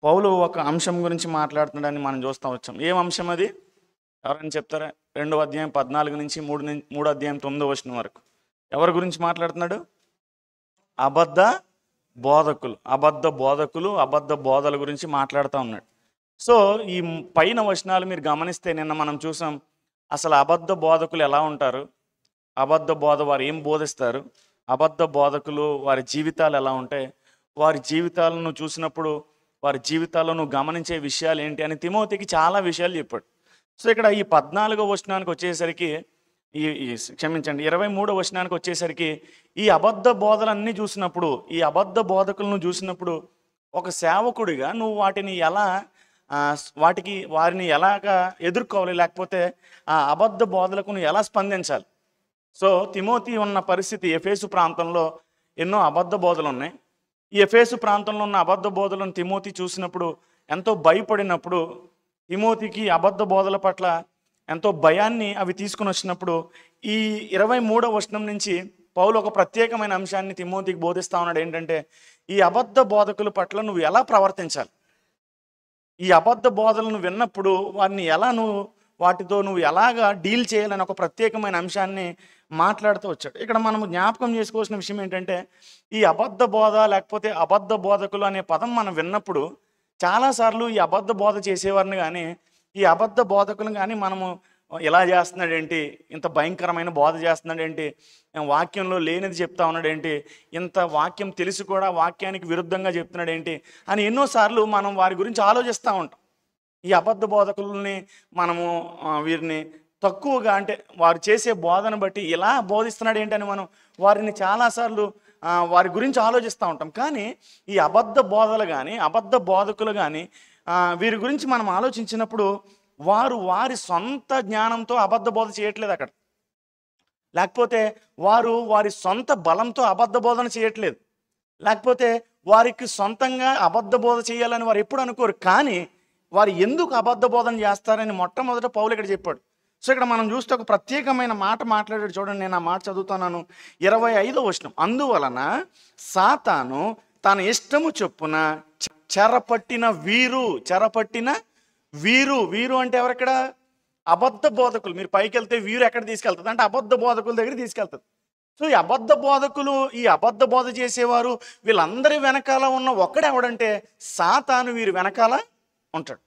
పౌలు ఒక అంశం గురించి మాట్లాడుతున్నాడని మనం చూస్తూ వచ్చాం. ఏం అంశం అది? ఎవరైనా చెప్తారా? 2వ అధ్యాయం 14 నుంచి 3 అధ్యాయం 9వ వచనం వరకు ఎవరి గురించి మాట్లాడుతున్నాడు? అబద్ధ బోధకులు, అబద్ధ బోధల గురించి మాట్లాడుతూ ఉన్నాడు. సో ఈ పైన వచనాలు మీరు గమనిస్తే నిన్న మనం చూసాం అసలు అబద్ధ బోధకులు ఎలా ఉంటారు, అబద్ధ బోధ వారు ఏం బోధిస్తారు, అబద్ధ బోధకులు వారి జీవితాలు ఎలా ఉంటాయి, వారి జీవితాలను చూసినప్పుడు వారి జీవితాలను గమనించే విషయాలు ఏంటి అని తిమోతికి చాలా విషయాలు చెప్పాడు. సో ఇక్కడ ఈ 14వ వచనానికి వచ్చేసరికి క్షమించండి 23వ వచనానికి వచ్చేసరికి ఈ అబద్ధ బోధలన్నీ చూసినప్పుడు, ఈ అబద్ధ బోధకులను చూసినప్పుడు ఒక సేవకుడిగా నువ్వు వాటిని ఎలా వారిని ఎలాగా ఎదుర్కోవాలి, లేకపోతే ఆ అబద్ధ బోధలకు నువ్వు ఎలా స్పందించాలి. సో తిమోతి ఉన్న పరిస్థితి, ఎఫెసు ప్రాంతంలో ఎన్నో అబద్ధ బోధలు ఉన్నాయి. ఈ ఎఫెసు ప్రాంతంలో ఉన్న అబద్ధ బోధలను తిమోతి చూసినప్పుడు ఎంతో భయపడినప్పుడు, తిమోతికి అబద్ధ బోధల పట్ల ఎంతో భయాన్ని అవి తీసుకుని వచ్చినప్పుడు ఈ 23వ వచనం నుంచి పౌలు ఒక ప్రత్యేకమైన అంశాన్ని తిమోతికి బోధిస్తా ఉన్నాడు. ఏంటంటే ఈ అబద్ధ బోధకుల పట్ల నువ్వు ఎలా ప్రవర్తించాలి, ఈ అబద్ధ బోధలను విన్నప్పుడు వాటితో నువ్వు ఎలాగా డీల్ చేయాలని ఒక ప్రత్యేకమైన అంశాన్ని మాట్లాడుతూ వచ్చాడు. ఇక్కడ మనం జ్ఞాపకం చేసుకోవాల్సిన విషయం ఏంటంటే ఈ అబద్ధ బోధ లేకపోతే అబద్ధ బోధకులు అనే పదం మనం విన్నప్పుడు చాలాసార్లు ఈ అబద్ధ బోధ చేసేవారిని కానీ ఈ అబద్ధ బోధకులు కానీ మనము ఇలా చేస్తున్నాడేంటి, ఇంత భయంకరమైన బోధ చేస్తున్నాడేంటి, వాక్యంలో లేనిది చెప్తా ఉన్నాడేంటి, ఇంత వాక్యం తెలిసి కూడా వాక్యానికి విరుద్ధంగా చెప్తున్నాడేంటి అని ఎన్నోసార్లు మనం వారి గురించి ఆలోచిస్తూ ఉంటాం. ఈ అబద్ధ బోధకుల్ని మనము వీరిని తక్కువగా, అంటే వారు చేసే బోధన బట్టి ఇలా బోధిస్తున్నాడు ఏంటని మనం వారిని చాలాసార్లు వారి గురించి ఆలోచిస్తూ ఉంటాం. కానీ ఈ అబద్ధ బోధలు కానీ అబద్ధ బోధకులు కానీ వీరి గురించి మనం ఆలోచించినప్పుడు వారి సొంత జ్ఞానంతో అబద్ధ బోధ చేయట్లేదు అక్కడ, లేకపోతే వారి సొంత బలంతో అబద్ధ బోధన చేయట్లేదు, లేకపోతే వారికి సొంతంగా అబద్ధ బోధ చేయాలని వారు ఎప్పుడు అనుకోరు. కానీ వారు ఎందుకు అబద్ధ బోధన చేస్తారని మొట్టమొదట పౌలు ఇక్కడ చెప్పాడు. సో ఇక్కడ మనం చూస్తే ఒక ప్రత్యేకమైన మాట మాట్లాడాడు. చూడండి, నేను ఆ మాట చదువుతున్నాను. 25వ వచనం. అందువలన సాతాను తన ఇష్టము చొప్పున చెరపట్టిన వీరు అంటే ఎవరెక్కడ? అబద్ధ బోధకులు. మీరు పైకి వెళ్తే వీరు ఎక్కడ తీసుకెళ్తుంది అంటే అబద్ధ బోధకుల దగ్గర తీసుకెళ్తుంది. సో ఈ అబద్ధ బోధకులు, ఈ అబద్ధ బోధ చేసేవారు, వీళ్ళందరి వెనకాల ఉన్న ఒక్కడెవడంటే సాతాను వీరి వెనకాల ఉంటాడు.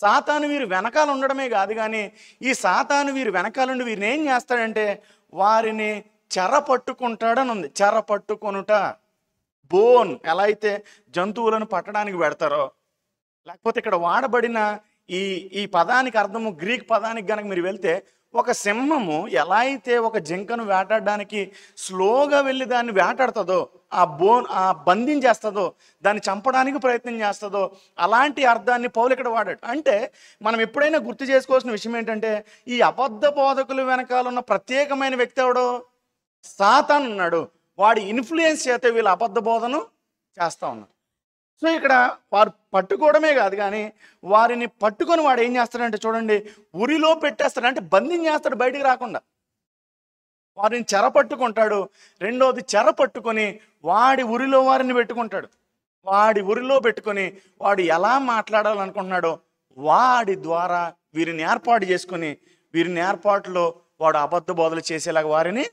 సాతాను వీరి వెనకాల ఉండడమే కాదు, కానీ ఈ సాతాను వీరి వెనకాలండి వీరిని ఏం చేస్తాడంటే వారిని చెరపట్టుకుంటాడని ఉంది. చెరపట్టుకొనుట, బోన్, ఎలా అయితే జంతువులను పట్టడానికి పెడతారో, లేకపోతే ఇక్కడ వాడబడిన ఈ పదానికి అర్థము గ్రీక్ పదానికి కనుక మీరు వెళ్తే ఒక సింహము ఎలా అయితే ఒక జింకను వేటాడడానికి స్లోగా వెళ్ళి దాన్ని వేటాడుతుందో, ఆ బంధించేస్తుందో, దాన్ని చంపడానికి ప్రయత్నం చేస్తుందో, అలాంటి అర్థాన్ని పౌలు ఇక్కడ వాడాడు. అంటే మనం ఎప్పుడైనా గుర్తు చేసుకోవాల్సిన విషయం ఏంటంటే ఈ అబద్ధ బోధకుల వెనకాల ఉన్న ప్రత్యేకమైన వ్యక్తి ఎవడో? సాతాను ఉన్నాడు. వాడి ఇన్ఫ్లుయెన్స్ చేత వీళ్ళు అబద్ధ బోధను చేస్తూ ఉన్నారు. సో ఇక్కడ వారు పట్టుకోవడమే కాదు, కానీ వారిని పట్టుకొని వాడు ఏం చేస్తాడంటే చూడండి, ఉరిలో పెట్టేస్తాడు, అంటే బంధించేస్తాడు బయటికి రాకుండా. వారిని చెరపట్టుకుంటాడు. రెండోది చెరపట్టుకొని వాడి ఉరిలో వారిని పెట్టుకుంటాడు. వాడి ఉరిలో పెట్టుకొని వాడు ఎలా మాట్లాడాలనుకుంటున్నాడో వాడి ద్వారా వీరిని ఏర్పాటు చేసుకొని వీరిని ఏర్పాటులో వాడు అబద్ధ బోధలు చేసేలాగా వారిని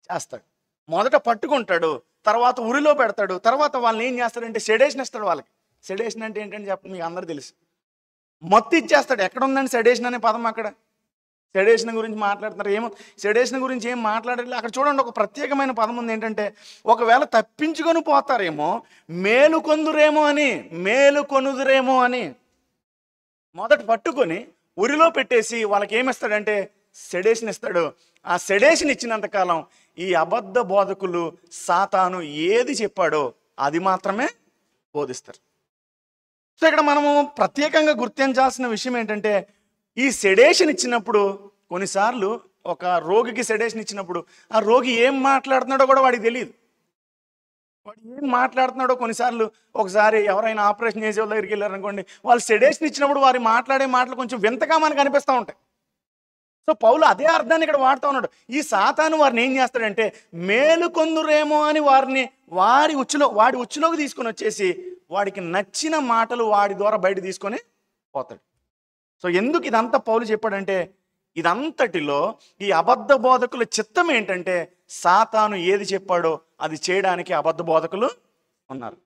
చేస్తాడు. మొదట పట్టుకుంటాడు, తర్వాత ఉరిలో పెడతాడు, తర్వాత వాళ్ళని ఏం చేస్తాడంటే సెడేషన్ ఇస్తాడు వాళ్ళకి. సెడేషన్ అంటే ఏంటంటే చెప్పండి, మీకు అందరూ తెలుసు. మత్తు ఇచ్చేస్తాడు. ఎక్కడ ఉందండి సెడేషన్ అనే పదం? అక్కడ సెడేషన్ గురించి మాట్లాడుతున్నారు. సెడేషన్ గురించి ఏం మాట్లాడలేదు అక్కడ. చూడండి, ఒక ప్రత్యేకమైన పదం ఉంది. ఏంటంటే ఒకవేళ తప్పించుకొని పోతారేమో, మేలుకొనుదురేమో అని మొదట పట్టుకొని ఉరిలో పెట్టేసి వాళ్ళకి ఏమిస్తాడంటే సెడేషన్ ఇస్తాడు. ఆ సెడేషన్ ఇచ్చినంతకాలం ఈ అబద్ధ బోధకులు సాతాను ఏది చెప్పాడో అది మాత్రమే బోధిస్తారు. సో ఇక్కడ మనము ప్రత్యేకంగా గుర్తించాల్సిన విషయం ఏంటంటే ఈ సెడేషన్ ఇచ్చినప్పుడు కొన్నిసార్లు ఒక రోగికి సెడేషన్ ఇచ్చినప్పుడు ఆ రోగి ఏం మాట్లాడుతున్నాడో కూడా వాడికి తెలియదు. వాడు ఏం మాట్లాడుతున్నాడో కొన్నిసార్లు ఒకసారి ఎవరైనా ఆపరేషన్ చేసే వాళ్ళ దగ్గరికి వెళ్ళారనుకోండి, వాళ్ళు సెడేషన్ ఇచ్చినప్పుడు వారు మాట్లాడే మాటలు కొంచెం వింతగా మనకు అనిపిస్తూ ఉంటాయి. సో పౌలు అదే అర్థాన్ని ఇక్కడ వాడుతూ ఉన్నాడు. ఈ సాతాను వారిని ఏం చేస్తాడంటే మేలుకొందురేమో అని వాడి ఉచ్చులోకి తీసుకుని వచ్చేసి వాడికి నచ్చిన మాటలు వాడి ద్వారా బయట తీసుకొని పోతాడు. సో ఎందుకు ఇదంతా పౌలు చెప్పాడంటే, ఇదంతటిలో ఈ అబద్ధ బోధకుల చిత్తం ఏంటంటే, సాతాను ఏది చెప్పాడో అది చేయడానికి అబద్ధ బోధకులు ఉన్నారు.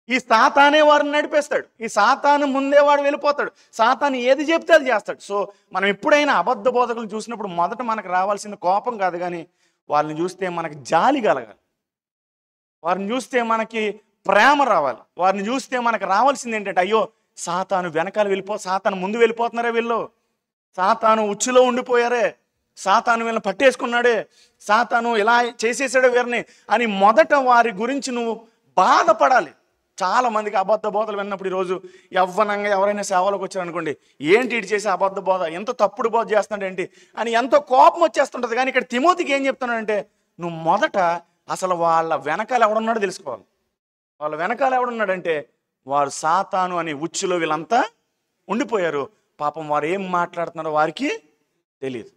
ఈ సాతానే వారిని నడిపేస్తాడు. ఈ సాతాను ముందే వాడు వెళ్ళిపోతాడు. సాతాను ఏది చెప్తే అది చేస్తాడు. సో మనం ఎప్పుడైనా అబద్ధ బోధకులు చూసినప్పుడు మొదట మనకు రావాల్సిన కోపం కాదు, కానీ వాళ్ళని చూస్తే మనకి జాలి కలగాలి. వారిని చూస్తే మనకి ప్రేమ రావాలి. వారిని చూస్తే మనకు రావాల్సింది ఏంటంటే, అయ్యో సాతాను వెనకాల సాతాను ముందు వెళ్ళిపోతున్నారే, వీళ్ళు సాతాను ఉచ్చులో ఉండిపోయారే, సాతాను వీళ్ళని పట్టేసుకున్నాడే, సాతాను ఇలా చేసేసాడే వీరిని అని మొదట వారి గురించి నువ్వు బాధపడాలి. చాలా మందికి అబద్ధ బోధలు విన్నప్పుడు ఈరోజు యవ్వనంగా ఎవరైనా సేవలోకి వచ్చారనుకోండి, ఏంటి ఇటు చేసే అబద్ధ బోధ, ఎంత తప్పుడు బోధ చేస్తున్నాడు ఏంటి అని ఎంతో కోపం వచ్చేస్తుంటుంది. కానీ ఇక్కడ తిమోతికి ఏం చెప్తున్నాడంటే, నువ్వు మొదట అసలు వాళ్ళ వెనకాల ఎవడున్నాడో తెలుసుకోవాలి. వాళ్ళ వెనకాల ఎవడున్నాడంటే, వారు సాతాను అనే ఉచ్చులో వీళ్ళంతా ఉండిపోయారు. పాపం వారు ఏం మాట్లాడుతున్నారో వారికి తెలియదు.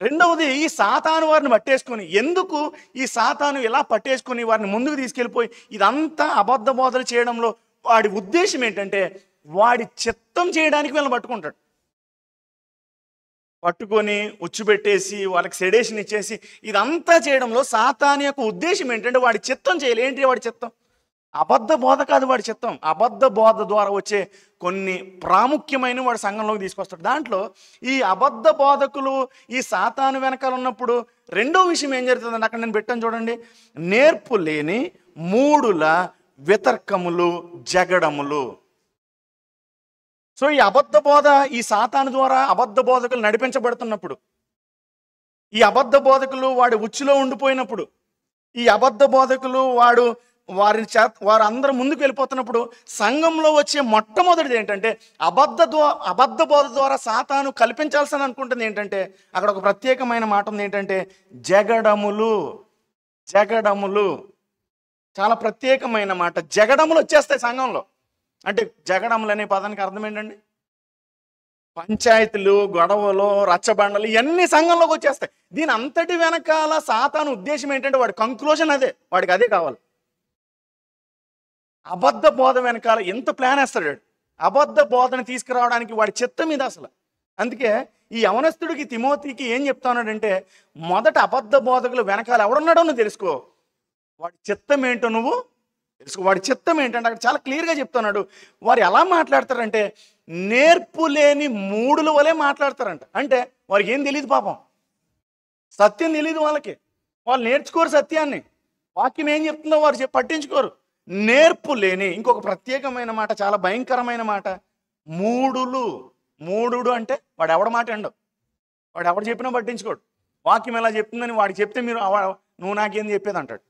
రెండవది, ఈ సాతాను వారిని పట్టేసుకొని, ఎందుకు ఈ సాతాను ఇలా పట్టేసుకొని వారిని ముందుకు తీసుకెళ్ళిపోయి ఇదంతా అబద్ధ బోధలు చేయడంలో వాడి ఉద్దేశం ఏంటంటే, వాడి చిత్తం చేయడానికి వీళ్ళని పట్టుకుంటాడు. పట్టుకొని ఉచ్చు పెట్టేసి వాళ్ళకి సెడేషన్ ఇచ్చేసి ఇదంతా చేయడంలో సాతాను యొక్క ఉద్దేశం ఏంటంటే, వాడి చిత్తం చేయాలి. ఏంటి వాడి చిత్తం? అబద్ధ బోధ కాదు వాడి చిత్తం. అబద్ధ బోధ ద్వారా వచ్చే కొన్ని ప్రాముఖ్యమైన వాడు సంఘంలోకి తీసుకొస్తాడు. దాంట్లో ఈ అబద్ధ బోధకులు ఈ సాతాను వెనకాల ఉన్నప్పుడు రెండో విషయం ఏం జరుగుతుందంటే, అక్కడ నేను పెట్టాను చూడండి, నేర్పు లేని మూడుల వితర్కములు, జగడములు. సో ఈ అబద్ధ బోధ ఈ సాతాను ద్వారా అబద్ధ బోధకులు నడిపించబడుతున్నప్పుడు, ఈ అబద్ధ బోధకులు వాడి ఉచ్చులో ఉండిపోయినప్పుడు, ఈ అబద్ధ బోధకులు వారు అందరూ ముందుకు వెళ్ళిపోతున్నప్పుడు సంఘంలో వచ్చే మొట్టమొదటిది ఏంటంటే, అబద్ధ బోధ ద్వారా సాతాను కల్పించాల్సిన అనుకుంటుంది ఏంటంటే, అక్కడ ఒక ప్రత్యేకమైన మాట ఉంది ఏంటంటే, జగడములు. జగడములు చాలా ప్రత్యేకమైన మాట. జగడములు వచ్చేస్తాయి సంఘంలో. అంటే జగడములు అనే పదానికి అర్థం ఏంటండి? పంచాయతీలు, గొడవలు, రచ్చబండలు ఇవన్నీ సంఘంలోకి వచ్చేస్తాయి. దీని అంతటి వెనకాల సాతాను ఉద్దేశం ఏంటంటే, వాడి కంక్లూజన్ అదే, వాడికి అదే కావాలి. అబద్ధ బోధ వెనకాల ఎంత ప్లాన్ వేస్తాడు. అబద్ధ బోధన తీసుకురావడానికి వాడి చిత్తం ఇది అసలు. అందుకే ఈ యవనస్తుడికి తిమోతికి ఏం చెప్తా ఉన్నాడంటే, మొదట అబద్ధ బోధకులు వెనకాల ఎవడున్నాడో నువ్వు తెలుసుకో, వాడి చిత్తం ఏంటో నువ్వు తెలుసుకో. వాడి చిత్తం ఏంటంటే అక్కడ చాలా క్లియర్గా చెప్తున్నాడు. వారు ఎలా మాట్లాడతారంటే, నేర్పు లేని మూడుల వలె మాట్లాడతారంట. అంటే వారికి ఏం తెలియదు, పాపం సత్యం తెలియదు వాళ్ళకి. వాళ్ళు నేర్చుకోరు సత్యాన్ని. వాక్యం ఏం చెప్తుందో వారు పట్టించుకోరు. నేర్పు లేని, ఇంకొక ప్రత్యేకమైన మాట, చాలా భయంకరమైన మాట, మూడులు. మూడుడు అంటే వాడు ఎవడ మాట అండవు, వాడు ఎవడు చెప్పినా పట్టించుకోడు. వాక్యం ఎలా చెప్తుందని వాడికి చెప్తే నువ్వు నాకేం చెప్పేది అంటాడు.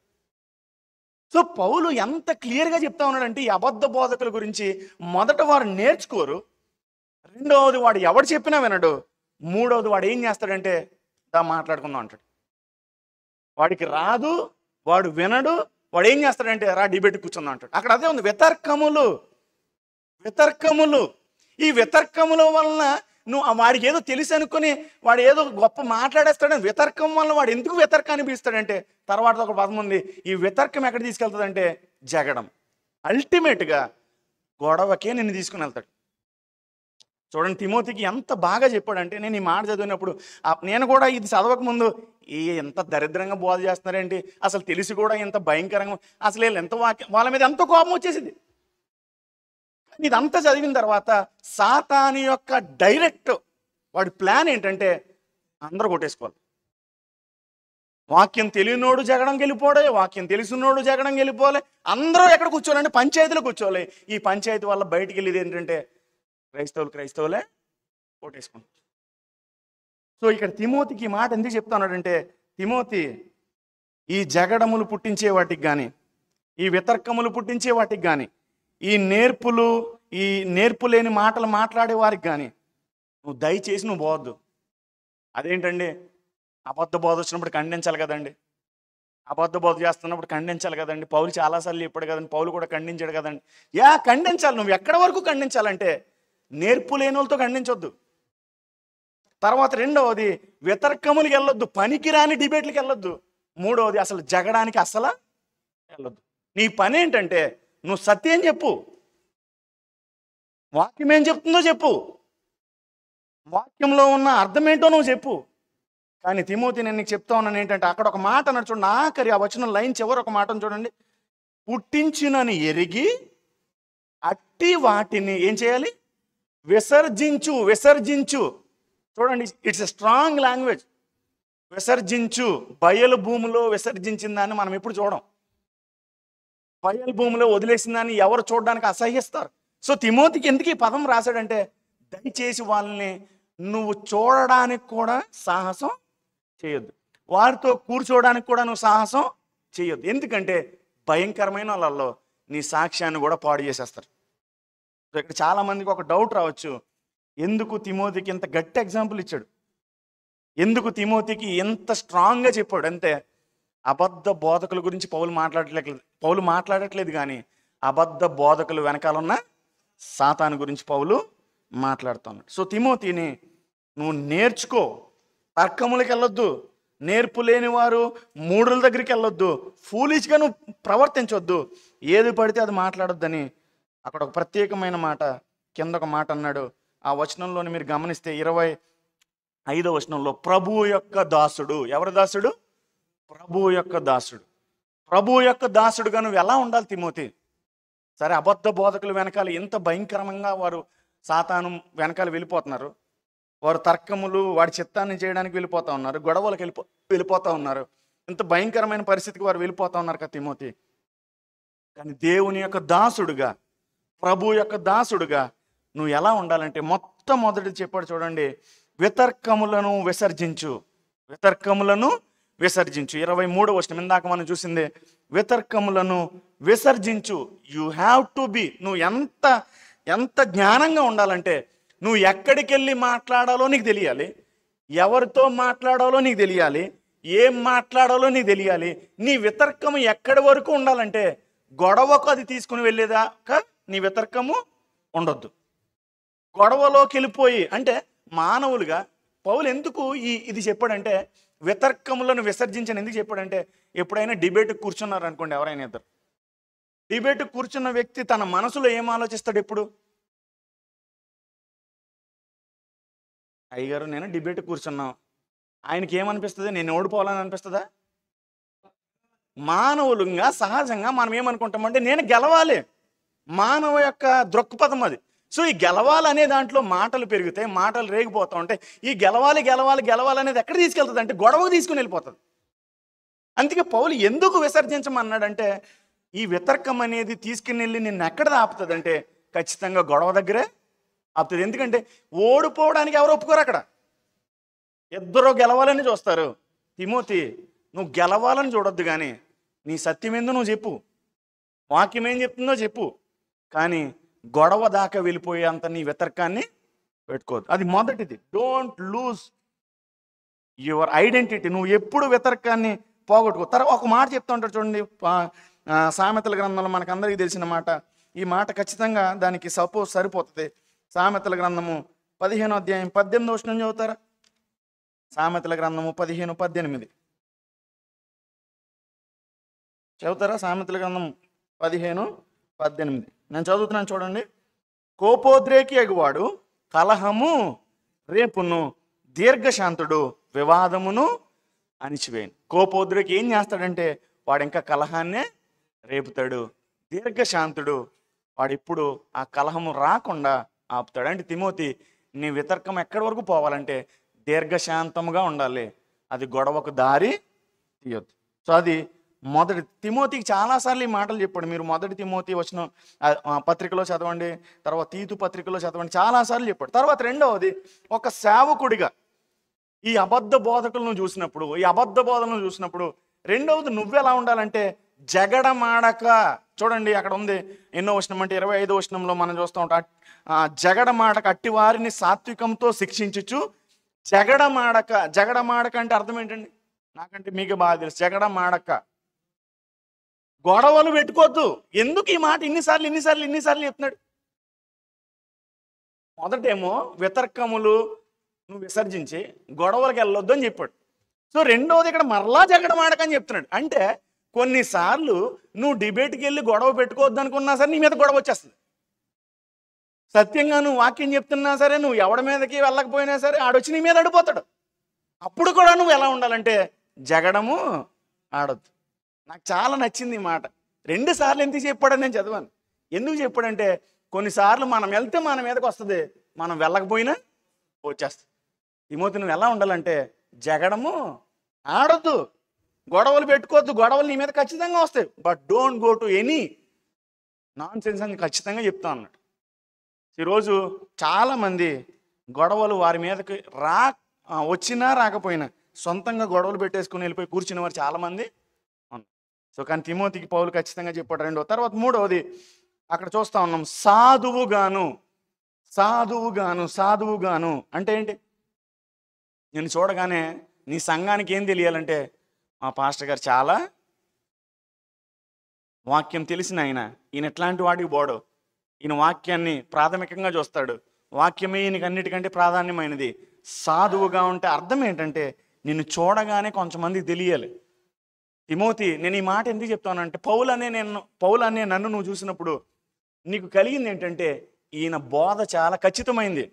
సో పౌలు ఎంత క్లియర్గా చెప్తా ఉన్నాడంటే, ఈ అబద్ధ బోధకుల గురించి మొదట వారు నేర్చుకోరు, రెండవది వాడు ఎవడు చెప్పినా వినడు, మూడవది వాడు ఏం చేస్తాడంటే మాట్లాడుకుందాం అంటాడు. వాడికి రాదు, వాడు వినడు, వాడు ఏం చేస్తాడంటే రా డిబేట్ కూర్చుందాం అంటాడు. అక్కడ అదే ఉంది, వితర్కములు. వితర్కములు. ఈ వితర్కముల వలన నువ్వు వాడికి ఏదో తెలిసి అనుకుని వాడు ఏదో గొప్ప మాట్లాడేస్తాడని, వితర్కం వల్ల వాడు ఎందుకు వితర్కాన్ని పిలుస్తాడంటే, తర్వాత ఒక పదం ఉంది, ఈ వితర్కం ఎక్కడ తీసుకెళ్తుందంటే జగడం. అల్టిమేట్గా గొడవకే నిన్ను తీసుకుని వెళ్తాడు. చూడండి తిమోతికి ఎంత బాగా చెప్పాడంటే, నేను ఈ మాట చదివినప్పుడు నేను కూడా ఇది చదవక ముందు ఎంత దరిద్రంగా బోధ చేస్తున్నారేంటి, అసలు తెలిసి కూడా ఎంత భయంకరంగా, అసలు వీళ్ళు ఎంత వాళ్ళ మీద ఎంతో కోపం వచ్చేసింది. ఇదంతా చదివిన తర్వాత సాతాను యొక్క డైరెక్ట్ వాడి ప్లాన్ ఏంటంటే, అందరూ కొట్టేసుకోవాలి. వాక్యం తెలియనోడు జగడం గెలిపోడే, వాక్యం తెలిసినోడు జగడం గెలిపోలే, అందరూ ఎక్కడ కూర్చోవాలంటే పంచాయతీలో కూర్చోవాలి. ఈ పంచాయతీ వల్ల బయటికి వెళ్ళేది ఏంటంటే క్రైస్తవులే కొట్టేసుకుంటారు. సో ఇక్కడ తిమోతికి ఈ మాట ఎందుకు చెప్తున్నాడంటే, తిమోతి ఈ జగడములు పుట్టించే వాటికి కానీ, ఈ వితర్కములు పుట్టించే వాటికి కానీ, ఈ నేర్పు లేని మాటలు మాట్లాడే వారికి కానీ నువ్వు దయచేసి నువ్వు పోవద్దు. అదేంటండి, అబద్ధ బోధ వచ్చినప్పుడు ఖండించాలి కదండి, అబద్ధ బోధ చేస్తున్నప్పుడు ఖండించాలి కదండి. పౌలు చాలాసార్లు చెప్పాడు కదండి, పౌలు కూడా ఖండించాడు కదండి. ఖండించాలి. నువ్వు ఎక్కడి వరకు ఖండించాలంటే నేర్పు లేని వాళ్ళతో ఖండించొద్దు. తర్వాత రెండవది, వితర్కములకి వెళ్ళొద్దు, పనికిరాని డిబేట్లకి వెళ్ళొద్దు. మూడవది, అసలు జగడానికి అసలు వెళ్ళొద్దు. నీ పని ఏంటంటే నువ్వు సత్యం చెప్పు, వాక్యం ఏం చెప్తుందో చెప్పు, వాక్యంలో ఉన్న అర్థం ఏంటో నువ్వు చెప్పు. కానీ తిమోతి, నేను నీకు చెప్తా ఉన్నాను ఏంటంటే, అక్కడ ఒక మాట అన్నాడు చూడండి, ఆఖరి ఆ వచ్చిన లైన్ చివరి ఒక మాటను చూడండి, పుట్టించినని ఎరిగి అట్టి వాటిని ఏం చేయాలి? విసర్జించు. విసర్జించు. చూడండి, ఇట్స్ ఎ స్ట్రాంగ్ లాంగ్వేజ్. విసర్జించు. బయలు భూమిలో విసర్జించిన దాన్ని మనం ఎప్పుడు చూడం. బయలు భూమిలో వదిలేసిన దాన్ని ఎవరు చూడడానికి అసహ్యిస్తారు. సో తిమోతికి ఎందుకు ఈ పదం రాశాడంటే, దయచేసి వాళ్ళని నువ్వు చూడడానికి కూడా సాహసం చేయొద్దు, వారితో కూర్చోవడానికి కూడా నువ్వు సాహసం చేయొద్దు. ఎందుకంటే భయంకరమైన వాళ్ళల్లో నీ సాక్ష్యాన్ని కూడా పాడు చేసేస్తారు. సో ఇక్కడ చాలామందికి ఒక డౌట్ రావచ్చు, ఎందుకు తిమోతికి ఇంత గట్టి ఎగ్జాంపుల్ ఇచ్చాడు, ఎందుకు తిమోతికి ఎంత స్ట్రాంగ్గా చెప్పాడు అంటే, అబద్ధ బోధకుల గురించి పౌలు మాట్లాడట్లేదు కానీ అబద్ధ బోధకులు వెనకాలన్న సాతాను గురించి పౌలు మాట్లాడుతున్నాడు. సో తిమోతిని నువ్వు నేర్చుకో, తర్కములకు వెళ్ళొద్దు, నేర్పు లేని వారు మూఢుల దగ్గరికి వెళ్ళొద్దు, ఫూలిష్గా నువ్వు ప్రవర్తించొద్దు, ఏది పడితే అది మాట్లాడొద్దని అక్కడ ఒక ప్రత్యేకమైన మాట, కింద ఒక మాట అన్నాడు. ఆ వచనంలోని మీరు గమనిస్తే 25వ వచనంలో, ప్రభువు యొక్క దాసుడు. ఎవరి దాసుడు? ప్రభువు యొక్క దాసుడు. ప్రభువు యొక్క దాసుడుగా నువ్వు ఎలా ఉండాలి తిమోతి? సరే, అబద్ధ బోధకులు వెనకాల ఎంత భయంకరంగా వారు సాతాను వెనకాల వెళ్ళిపోతున్నారు, వారు తర్కములు వాడి చిత్తాన్ని చేయడానికి వెళ్ళిపోతూ ఉన్నారు, గొడవలకు వెళ్ళిపోతూ ఉన్నారు, ఇంత భయంకరమైన పరిస్థితికి వారు వెళ్ళిపోతూ ఉన్నారు కదా తిమోతి. కానీ దేవుని యొక్క దాసుడుగా, ప్రభు యొక్క దాసుడుగా నువ్వు ఎలా ఉండాలంటే, మొట్టమొదటి చెప్పాడు చూడండి, వితర్కములను విసర్జించు. వితర్కములను విసర్జించు. 23వ వచనం ఇందాక మనం చూసిందే, వితర్కములను విసర్జించు. You have to be. నువ్వు ఎంత జ్ఞానంగా ఉండాలంటే, నువ్వు ఎక్కడికి వెళ్ళి మాట్లాడాలో నీకు తెలియాలి, ఎవరితో మాట్లాడాలో నీకు తెలియాలి, ఏం మాట్లాడాలో నీకు తెలియాలి. నీ వితర్కము ఎక్కడి వరకు ఉండాలంటే, గొడవకు అది తీసుకుని వెళ్ళేదాకా నీ వితర్కము ఉండొద్దు. గొడవలోకి వెళ్ళిపోయి అంటే, మానవులుగా పౌలు ఎందుకు ఇది చెప్పాడంటే, వితర్కములను విసర్జించని ఎందుకు చెప్పాడంటే, ఎప్పుడైనా డిబేట్కి కూర్చున్నారు అనుకోండి, ఎవరైనా ఇద్దరు డిబేట్కి కూర్చున్న వ్యక్తి తన మనసులో ఏం ఆలోచిస్తాడు? ఎప్పుడు, అయ్యగారు నేను డిబేట్ కూర్చున్నాం, ఆయనకి ఏమనిపిస్తుంది? నేను ఓడిపోవాలని అనిపిస్తుందా? మానవులుగా సహజంగా మనం ఏమనుకుంటామంటే, నేను గెలవాలి. మానవ యొక్క దృక్పథం అది. సో ఈ గెలవాలనే దాంట్లో మాటలు పెరిగితే, మాటలు రేగిపోతూ ఉంటాయి. ఈ గెలవాలి గెలవాలి గెలవాలి అనేది ఎక్కడ తీసుకెళ్తుంది అంటే, గొడవకు తీసుకుని వెళ్ళిపోతుంది. అందుకే పౌలు ఎందుకు విసర్జించమన్నాడంటే, ఈ వితర్కం అనేది తీసుకుని వెళ్ళి నిన్ను ఎక్కడ ఆపుతుంది అంటే, ఖచ్చితంగా గొడవ దగ్గరే ఆపుతుంది. ఎందుకంటే ఓడిపోవడానికి ఎవరు ఒప్పుకోరు అక్కడ, ఇద్దరు గెలవాలని చూస్తారు. తిమోతి, నువ్వు గెలవాలని చూడొద్దు, కానీ నీ సత్యం ఏందో నువ్వు చెప్పు, వాక్యం ఏం చెప్తుందో చెప్పు, కానీ గొడవ దాకా వెళ్ళిపోయే అంత నీ వితర్కాన్ని పెట్టుకోవద్దు. అది మొదటిది. Don't lose your identity. నువ్వు ఎప్పుడు వితర్కాన్ని పోగొట్టుకో. తర్వాత ఒక మాట చెప్తూ ఉంటారు చూడండి, సామెతల గ్రంథంలో మనకు అందరికీ తెలిసిన మాట. ఈ మాట ఖచ్చితంగా దానికి సరిపోతుంది. సామెతల గ్రంథము 15వ అధ్యాయం 18వ వచనం చదువుతారా? సామెతల గ్రంథము 15:18 చదువుతారా? సామెతల గ్రంథం 15:18 నేను చదువుతున్నాను చూడండి. కోపోద్రేకి ఎగువాడు కలహము రేపును, దీర్ఘశాంతుడు వివాదమును అణిచివేయను. కోపోద్రేకి ఏం చేస్తాడంటే, వాడు ఇంకా కలహాన్నే రేపుతాడు. దీర్ఘశాంతుడు వాడు ఇప్పుడు ఆ కలహము రాకుండా ఆపుతాడు. అంటే తిమోతి, నీ వితర్కం ఎక్కడి వరకు పోవాలంటే దీర్ఘశాంతముగా ఉండాలి, అది గొడవకు దారి తీయొద్దు. సో అది మొదటి. తిమోతికి చాలాసార్లు ఈ మాటలు చెప్పాడు. మీరు మొదటి తిమోతి వచ్చిన పత్రికలో చదవండి, తర్వాత తీతు పత్రికలో చదవండి, చాలాసార్లు చెప్పాడు. తర్వాత రెండవది, ఒక సేవకుడిగా ఈ అబద్ధ బోధకులను చూసినప్పుడు, ఈ అబద్ధ బోధనలు చూసినప్పుడు, రెండవది నువ్వెలా ఉండాలంటే జగడమాడక. చూడండి అక్కడ ఉంది, ఎన్నో వచనం అంటే 25వ వచనంలో మనం చూస్తూ ఉంటాం, జగడమాడక అట్టి వారిని సాత్వికంతో శిక్షించుచు. జగడమాడక. జగడమాడక అంటే అర్థం ఏంటండి? నాకంటే మీకు బాగా తెలుసు. జగడమాడక, గొడవలు పెట్టుకోవద్దు. ఎందుకు ఈ మాట ఇన్నిసార్లు చెప్తున్నాడు? మొదటేమో వితర్కములు నువ్వు విసర్జించి గొడవలకు వెళ్ళొద్దు అని చెప్పాడు. సో రెండవది ఇక్కడ మరలా జగడమాడక అని చెప్తున్నాడు. అంటే కొన్నిసార్లు నువ్వు డిబేట్కి వెళ్ళి గొడవ పెట్టుకోవద్దు అనుకున్నా సరే నీ మీద గొడవ వచ్చేస్తుంది. సత్యంగా నువ్వు వాక్యం చెప్తున్నా సరే, నువ్వు ఎవడి మీదకి వెళ్ళకపోయినా సరే ఆడొచ్చి నీ మీద అడిపోతాడు. అప్పుడు కూడా నువ్వు ఎలా ఉండాలంటే జగడము ఆడొద్దు. నాకు చాలా నచ్చింది ఈ మాట. 2 సార్లు ఎందుకు చెప్పాడని నేను చదివాను. ఎందుకు చెప్పాడంటే కొన్నిసార్లు మనం వెళ్తే మన మీదకి వస్తుంది, మనం వెళ్ళకపోయినా వచ్చేస్తుంది. తిమోతి నువ్వు ఎలా ఉండాలంటే జగడము ఆడొద్దు, గొడవలు పెట్టుకోవద్దు. గొడవలు నీ మీద ఖచ్చితంగా వస్తాయి, but don't go to any non sense అని ఖచ్చితంగా చెప్తా అన్నాడు. ఈరోజు చాలామంది గొడవలు వారి మీదకి వచ్చినా రాకపోయినా సొంతంగా గొడవలు పెట్టేసుకుని వెళ్ళిపోయి కూర్చునే వారు చాలామంది ఉన్నారు. సో కానీ తిమోతికి పౌలు ఖచ్చితంగా చెప్పాడు. 2వ తర్వాత 3వది అక్కడ చూస్తూ ఉన్నాం, సాధువుగాను అంటే ఏంటి? నేను చూడగానే నీ సంఘానికి ఏం తెలియాలంటే మా పాస్టర్ గారు చాలా వాక్యం తెలిసిన ఈయన ఎట్లాంటి వాడికి పోడు, ఈయన వాక్యాన్ని ప్రాథమికంగా చూస్తాడు, వాక్యమే ఈయనకి అన్నిటికంటే ప్రాధాన్యమైనది. సాధువుగా ఉంటే అర్థం ఏంటంటే నిన్ను చూడగానే కొంతమందికి తెలియాలి. తిమోతి నేను ఈ మాట ఎందుకు చెప్తానంటే పౌలు అనే నన్ను నువ్వు చూసినప్పుడు నీకు కలిగింది ఏంటంటే ఈయన బోధ చాలా ఖచ్చితమైంది.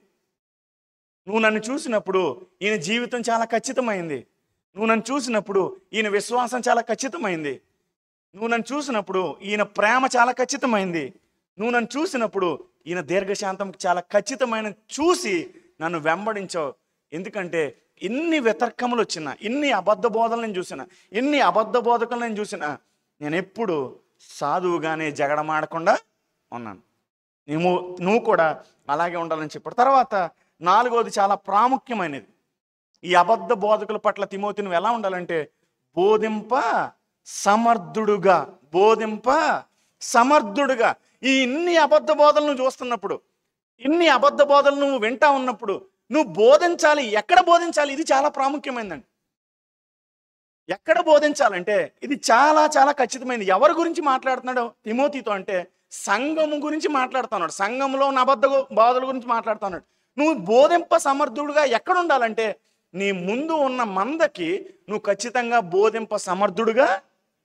నువ్వు నన్ను చూసినప్పుడు ఈయన జీవితం చాలా ఖచ్చితమైంది. నువ్వు నన్ను చూసినప్పుడు ఈయన విశ్వాసం చాలా ఖచ్చితమైంది. నువ్వు నన్ను చూసినప్పుడు ఈయన ప్రేమ చాలా ఖచ్చితమైంది. నువ్వు నన్ను చూసినప్పుడు ఈయన దీర్ఘశాంతం చాలా ఖచ్చితమైన చూసి నన్ను వెంబడించావు. ఎందుకంటే ఎన్ని వితర్కములు వచ్చినా, ఎన్ని అబద్ధ బోధలు నేను చూసినా, ఎన్ని అబద్ధ బోధకులు నేను చూసినా నేను ఎప్పుడు సాధువుగానే జగడమాడకుండా ఉన్నాను. నువ్వు కూడా అలాగే ఉండాలని చెప్పాడు. తర్వాత 4వది చాలా ప్రాముఖ్యమైనది. ఈ అబద్ధ బోధకుల పట్ల తిమోతి నువ్వు ఎలా ఉండాలంటే బోధింప సమర్థుడుగా. ఈ ఇన్ని అబద్ధ బోధలు నువ్వు చూస్తున్నప్పుడు, ఇన్ని అబద్ధ బోధలు నువ్వు వింటా ఉన్నప్పుడు నువ్వు బోధించాలి. ఎక్కడ బోధించాలి? ఇది చాలా ప్రాముఖ్యమైనదండి. ఎక్కడ బోధించాలంటే ఇది చాలా చాలా ఖచ్చితమైనది. ఎవరి గురించి మాట్లాడుతున్నాడో తిమోతితో అంటే సంఘము గురించి మాట్లాడుతున్నాడు. సంఘంలో ఉన్న అబద్ధ బోధల గురించి మాట్లాడుతున్నాడు. నువ్వు బోధింప సమర్థుడుగా ఎక్కడ ఉండాలంటే నీ ముందు ఉన్న మందకి నువ్వు ఖచ్చితంగా బోధింప సమర్థుడుగా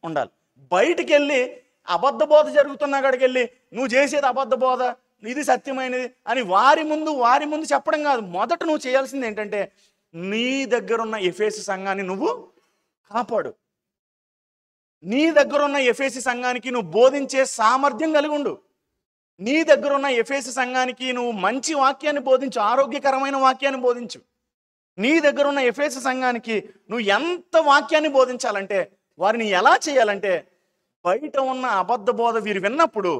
ఉండాలి. బయటికి వెళ్ళి అబద్ధ బోధ జరుగుతున్న అక్కడికి వెళ్ళి నువ్వు చేసేది అబద్ధ బోధ, ఇది సత్యమైనది అని వారి ముందు చెప్పడం కాదు. మొదట నువ్వు చేయాల్సింది ఏంటంటే నీ దగ్గరున్న ఎఫెసు సంఘాన్ని నువ్వు కాపాడు. నీ దగ్గరున్న ఎఫెసు సంఘానికి నువ్వు బోధించే సామర్థ్యం కలిగి ఉండు. నీ దగ్గరున్న ఎఫెసు సంఘానికి నువ్వు మంచి వాక్యాన్ని బోధించు, ఆరోగ్యకరమైన వాక్యాన్ని బోధించు. నీ దగ్గరున్న ఎఫెసు సంఘానికి నువ్వు ఎంత వాక్యాన్ని బోధించాలంటే వారిని ఎలా చేయాలంటే బయట ఉన్న అబద్ధ బోధ వీరు విన్నప్పుడు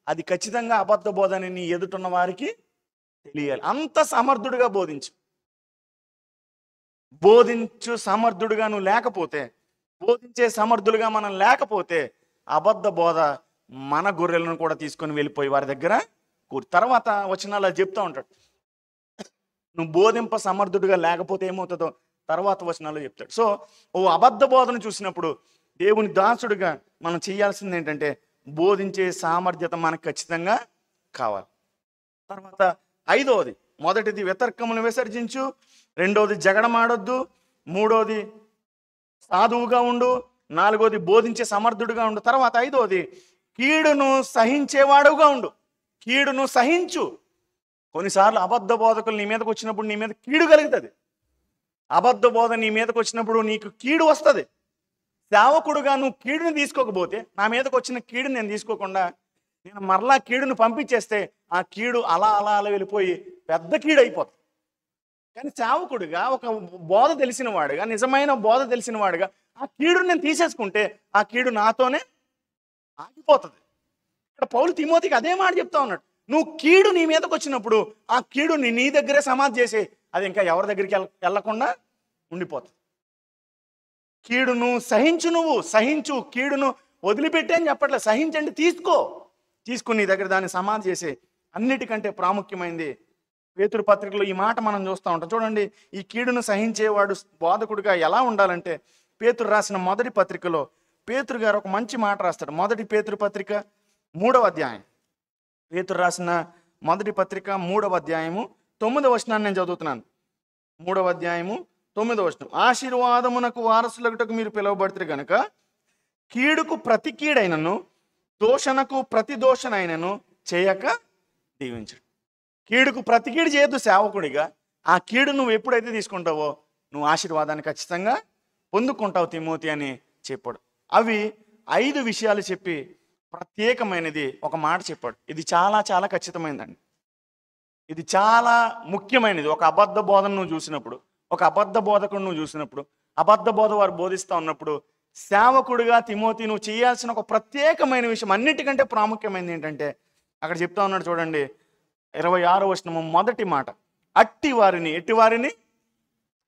అది ఖచ్చితంగా అబద్ధ బోధ అని నీ ఎదుటున్న వారికి తెలియాలి. అంత సమర్థుడిగా బోధించు సమర్థుడిగా నువ్వు లేకపోతే, బోధించే సమర్థులుగా మనం లేకపోతే అబద్ధ బోధ మన గొర్రెలను కూడా తీసుకొని వెళ్ళిపోయి వారి దగ్గర తర్వాత వచనాలు అది చెప్తూ ఉంటాడు. నువ్వు బోధింప సమర్థుడిగా లేకపోతే ఏమవుతుందో తర్వాత వచనాలు చెప్తాడు. సో ఓ అబద్ధ బోధను చూసినప్పుడు దేవుని దాసుడిగా మనం చేయాల్సింది ఏంటంటే బోధించే సామర్థ్యత మనకు ఖచ్చితంగా కావాలి. తర్వాత 5వది, మొదటిది వితర్కమును విసర్జించు, 2వది జగడమాడొద్దు, 3వది సాధువుగా ఉండు, 4వది బోధించే సమర్థుడిగా ఉండు. తర్వాత 5వది కీడును సహించేవాడుగా ఉండు. కీడును సహించు. కొన్నిసార్లు అబద్ధ బోధకులు నీ మీదకి వచ్చినప్పుడు నీ మీద కీడు కలుగుతుంది. అబద్ధ బోధ నీ మీదకి వచ్చినప్పుడు నీకు కీడు వస్తుంది. సేవకుడుగా నువ్వు కీడుని తీసుకోకపోతే, నా మీదకి వచ్చిన కీడుని నేను తీసుకోకుండా నేను మరలా కీడును పంపించేస్తే ఆ కీడు అలా అలా అలా వెళ్ళిపోయి పెద్ద కీడు అయిపోతుంది. కానీ సేవకుడిగా ఒక బోధ తెలిసిన వాడుగా, నిజమైన బోధ తెలిసిన వాడుగా ఆ కీడుని నేను తీసేసుకుంటే ఆ కీడు నాతోనే ఆగిపోతుంది. ఇక్కడ పౌలు తిమోతికి అదే మాట చెప్తా ఉన్నాడు. నువ్వు కీడు నీ మీదకి వచ్చినప్పుడు ఆ కీడుని నీ దగ్గరే సమాధి చేసి అది ఇంకా ఎవరి దగ్గరికి వెళ్ళకుండా ఉండిపోతుంది. కీడును సహించు, కీడును వదిలిపెట్టే అని చెప్పట్లేదు. సహించండి, తీసుకుని నీ దగ్గర దాన్ని సమాధి చేసి. అన్నిటికంటే ప్రాముఖ్యమైనది పేతురు పత్రికలో ఈ మాట మనం చూస్తూ ఉంటాం. చూడండి, ఈ కీడును సహించేవాడు బోధకుడిగా ఎలా ఉండాలంటే పేతురు రాసిన మొదటి పత్రికలో పేతురు గారు ఒక మంచి మాట రాస్తాడు. మొదటి పేతురు పత్రిక 3వ అధ్యాయం. పేతురు రాసిన మొదటి పత్రిక 3వ అధ్యాయము 9వ వచనాన్ని నేను చదువుతున్నాను. 3వ అధ్యాయము 9వ వచనం. ఆశీర్వాదమునకు వారసులగుటకు మీరు పిలువబడితే గనుక కీడుకు ప్రతి కీడైనను దూషణకు ప్రతి దూషణైనను చేయక దీవించడు. కీడుకు ప్రతి కీడు చేయొద్దు సేవకుడిగా. ఆ కీడు నువ్వు ఎప్పుడైతే తీసుకుంటావో నువ్వు ఆశీర్వాదాన్ని ఖచ్చితంగా పొందుకుంటావు తిమోతి అని చెప్పాడు. అవి 5 విషయాలు చెప్పి ప్రత్యేకమైనది ఒక మాట చెప్పాడు. ఇది చాలా చాలా ఖచ్చితమైనదండి. ఇది చాలా ముఖ్యమైనది. ఒక అబద్ధ బోధన నువ్వు చూసినప్పుడు, ఒక అబద్ధ బోధకుడు నువ్వు చూసినప్పుడు, అబద్ధ బోధ వారు బోధిస్తూ ఉన్నప్పుడు సేవకుడిగా తిమోతి నువ్వు చేయాల్సిన ఒక ప్రత్యేకమైన విషయం, అన్నిటికంటే ప్రాముఖ్యమైనది ఏంటంటే అక్కడ చెప్తా ఉన్నాడు చూడండి, 26వ వచనము మొదటి మాట. అట్టివారిని, ఎట్టివారిని,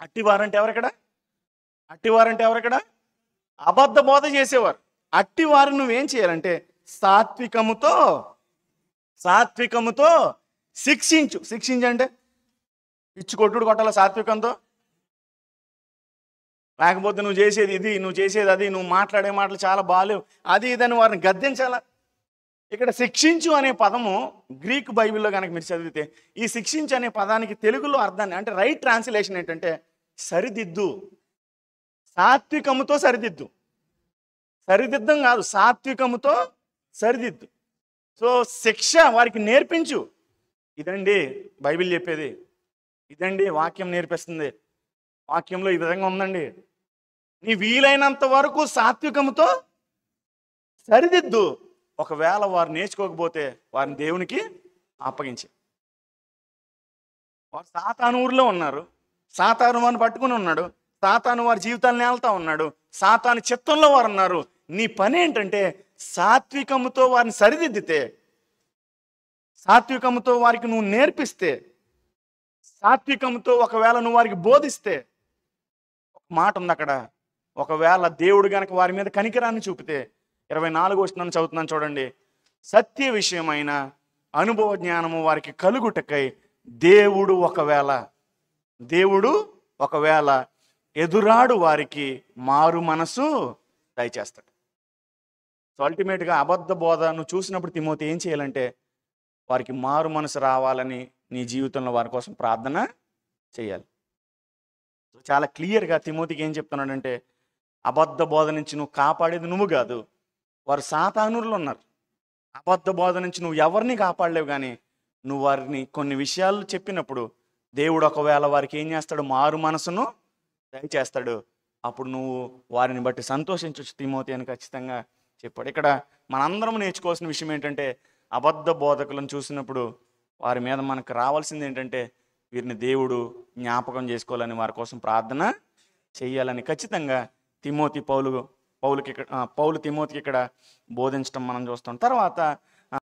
అట్టివారంటే ఎవరక్కడ? అట్టివారంటే ఎవరక్కడ? అబద్ధ బోధ చేసేవారు. అట్టివారిని నువ్వేం చేయాలంటే సాత్వికముతో శిక్షించు. శిక్షించంటే ఇచ్చి కొట్టుడు కొట్టాల సాత్వికంతో, లేకపోతే నువ్వు చేసేది ఇది, నువ్వు చేసేది అది, నువ్వు మాట్లాడే మాటలు చాలా బాలేవు, అది ఇదని వారిని గద్దించాలా. ఇక్కడ శిక్షించు అనే పదము గ్రీక్ బైబిల్లో కనుక మీరు చదివితే ఈ శిక్షించు అనే పదానికి తెలుగులో అర్థాన్ని అంటే రైట్ ట్రాన్స్లేషన్ ఏంటంటే సరిదిద్దు, సాత్వికముతో సరిదిద్దు. సరిదిద్దం కాదు, సాత్వికముతో సరిదిద్దు. సో శిక్ష వారికి నేర్పించు. ఇదండి బైబిల్ చెప్పేది, ఇదండి వాక్యం నేర్పిస్తుంది. వాక్యంలో ఈ విధంగా ఉందండి. నీ వీలైనంత వరకు సాత్వికముతో సరిదిద్దు. ఒకవేళ వారు నేర్చుకోకపోతే వారిని దేవునికి అప్పగించి. వారు సాతాను ఊరిలో ఉన్నారు, సాతాను వారిని పట్టుకుని ఉన్నాడు, సాతాను వారి జీవితాలను నేల్తా ఉన్నాడు, సాతాను చిత్తంలో వారు ఉన్నారు. నీ పని ఏంటంటే సాత్వికముతో వారిని సరిదిద్దితే, సాత్వికముతో వారికి నువ్వు నేర్పిస్తే, సాత్వికంతో ఒకవేళ నువ్వు వారికి బోధిస్తే, ఒక మాట ఉంది అక్కడ, ఒకవేళ దేవుడు గనక వారి మీద కనికరాన్ని చూపితే, 24వ వచనం చదువుతున్నాను చూడండి. సత్య విషయమైన అనుభవ జ్ఞానము వారికి కలుగుటకై దేవుడు ఒకవేళ ఎదురాడు వారికి మారు మనసు దయచేస్తాడు. సో అల్టిమేట్గా అబద్ధ బోధ నువ్వు చూసినప్పుడు తిమోతి ఏం చేయాలంటే వారికి మారు మనసు రావాలని నీ జీవితంలో వారి కోసం ప్రార్థన చేయాలి. చాలా క్లియర్గా తిమోతికి ఏం చెప్తున్నాడంటే అబద్ధ బోధ నుంచి నువ్వు కాపాడేది నువ్వు కాదు, వారు సాతానులు ఉన్నారు. అబద్ధ బోధ నుంచి నువ్వు ఎవరిని కాపాడలేవు, కానీ నువ్వు వారిని కొన్ని విషయాలు చెప్పినప్పుడు దేవుడు ఒకవేళ వారికి ఏం చేస్తాడు, మారు మనసును దయచేస్తాడు. అప్పుడు నువ్వు వారిని బట్టి సంతోషించవచ్చు తిమోతి అని ఖచ్చితంగా చెప్పాడు. ఇక్కడ మనందరం నేర్చుకోవాల్సిన విషయం ఏంటంటే అబద్ధ బోధకులను చూసినప్పుడు వారి మీద మనకు రావాల్సింది ఏంటంటే వీరిని దేవుడు జ్ఞాపకం చేసుకోవాలని, వారి కోసం ప్రార్థన చేయాలని ఖచ్చితంగా పౌలు తిమోతికి ఇక్కడ బోధించడం మనం చూస్తాం. తర్వాత